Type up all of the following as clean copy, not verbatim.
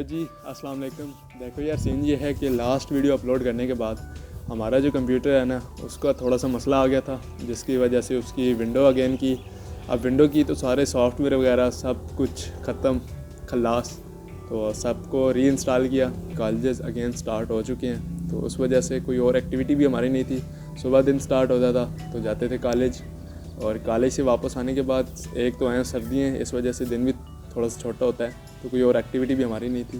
जी अस्सलाम वालेकुम। देखो यार सीन ये है कि लास्ट वीडियो अपलोड करने के बाद हमारा जो कंप्यूटर है ना उसका थोड़ा सा मसला आ गया था, जिसकी वजह से उसकी विंडो अगेन की। अब विंडो की तो सारे सॉफ्टवेयर वगैरह सब कुछ ख़त्म खल्लास, तो सबको री इंस्टॉल किया। कॉलेजेस अगेन स्टार्ट हो चुके हैं, तो उस वजह से कोई और एक्टिविटी भी हमारी नहीं थी। सुबह दिन स्टार्ट होता था तो जाते थे कॉलेज, और कॉलेज से वापस आने के बाद एक तो आए सर्दियाँ हैं, इस वजह से दिन भी थोड़ा सा छोटा होता है, तो कोई और एक्टिविटी भी हमारी नहीं थी।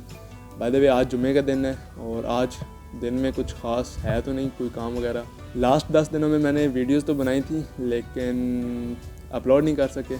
बाय द वे आज जुम्मे का दिन है और आज दिन में कुछ ख़ास है तो नहीं कोई काम वगैरह। लास्ट 10 दिनों में मैंने वीडियोस तो बनाई थी लेकिन अपलोड नहीं कर सके।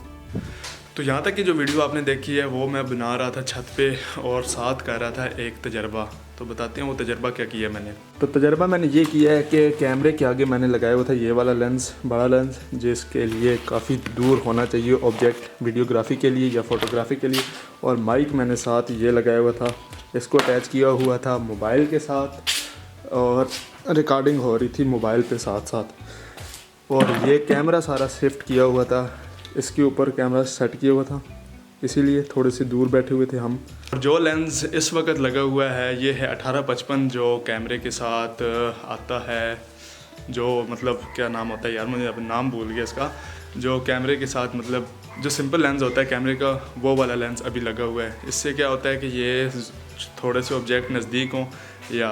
तो यहाँ तक की जो वीडियो आपने देखी है वो मैं बना रहा था छत पे और साथ कर रहा था एक तजर्बा। तो बताते हैं वो तजर्बा क्या किया मैंने। तो तजर्बा मैंने ये किया है कि कैमरे के आगे मैंने लगाया हुआ था ये वाला लेंस, बड़ा लेंस, जिसके लिए काफ़ी दूर होना चाहिए ऑब्जेक्ट वीडियोग्राफी के लिए या फ़ोटोग्राफी के लिए। और माइक मैंने साथ ये लगाया हुआ था, इसको अटैच किया हुआ था मोबाइल के साथ और रिकॉर्डिंग हो रही थी मोबाइल पे साथ साथ। और ये कैमरा सारा शिफ्ट किया हुआ था, इसके ऊपर कैमरा सेट किया हुआ था, इसीलिए थोड़े से दूर बैठे हुए थे हम। और जो लेंस इस वक्त लगा हुआ है ये है 18-55 जो कैमरे के साथ आता है, जो मतलब क्या नाम होता है यार, मुझे अब नाम भूल गया इसका। जो कैमरे के साथ मतलब जो सिंपल लेंस होता है कैमरे का, वो वाला लेंस अभी लगा हुआ है। इससे क्या होता है कि ये थोड़े से ऑब्जेक्ट नज़दीक हों, या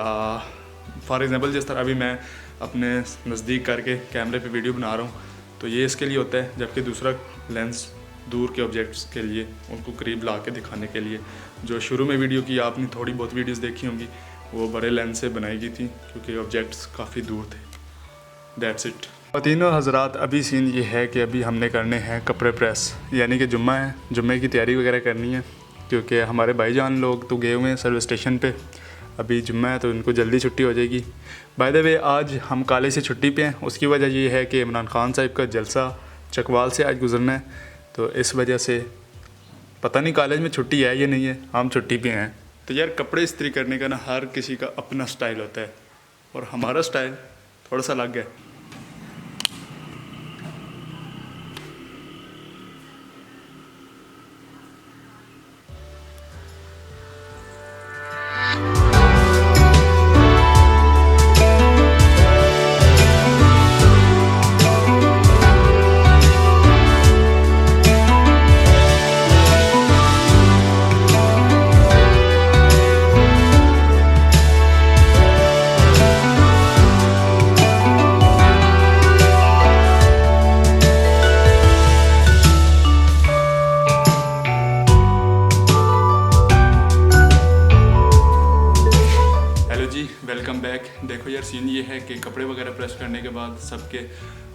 फॉर एग्ज़ाम्पल जिस तरह अभी मैं अपने नज़दीक करके कैमरे पे वीडियो बना रहा हूँ, तो ये इसके लिए होता है। जबकि दूसरा लेंस दूर के ऑब्जेक्ट्स के लिए, उनको करीब ला के दिखाने के लिए। जो शुरू में वीडियो की आपने थोड़ी बहुत वीडियोस देखी होंगी, वो बड़े लेंस से बनाई गई थी क्योंकि ऑब्जेक्ट्स काफ़ी दूर थे। That's it. और तीनों हजरात, अभी सीन ये है कि अभी हमने करने हैं कपड़े प्रेस, यानी कि जुम्मा है, जुम्मे की तैयारी वगैरह करनी है क्योंकि हमारे भाईजान लोग तो गए हुए हैं सर्विस स्टेशन पे। अभी जुम्मा है तो उनको जल्दी छुट्टी हो जाएगी। बाय द वे आज हम कॉलेज से छुट्टी पे हैं, उसकी वजह ये है कि इमरान खान साहब का जलसा चकवाल से आज गुजरना है, तो इस वजह से पता नहीं कॉलेज में छुट्टी है या नहीं है, हम छुट्टी पे हैं। तो यार कपड़े इस्त्री करने का ना हर किसी का अपना स्टाइल होता है और हमारा स्टाइल थोड़ा सा अलग है। Welcome back. देखो यार सीन ये है कि कपड़े वगैरह प्रेस करने के बाद सबके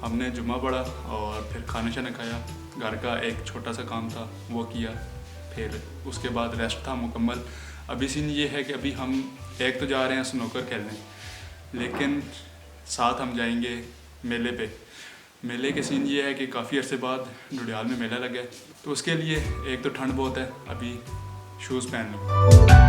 हमने जुम्मा पढ़ा और फिर खाना शाना खाया, घर का एक छोटा सा काम था वो किया, फिर उसके बाद रेस्ट था मुकम्मल। अभी सीन ये है कि अभी हम एक तो जा रहे हैं स्नूकर खेलने, लेकिन साथ हम जाएंगे मेले पे। मेले के सीन ये है कि काफ़ी अरसे बाद डुडियाल में मेला लगा है, तो उसके लिए एक तो ठंड बहुत है, अभी शूज़ पहन लो।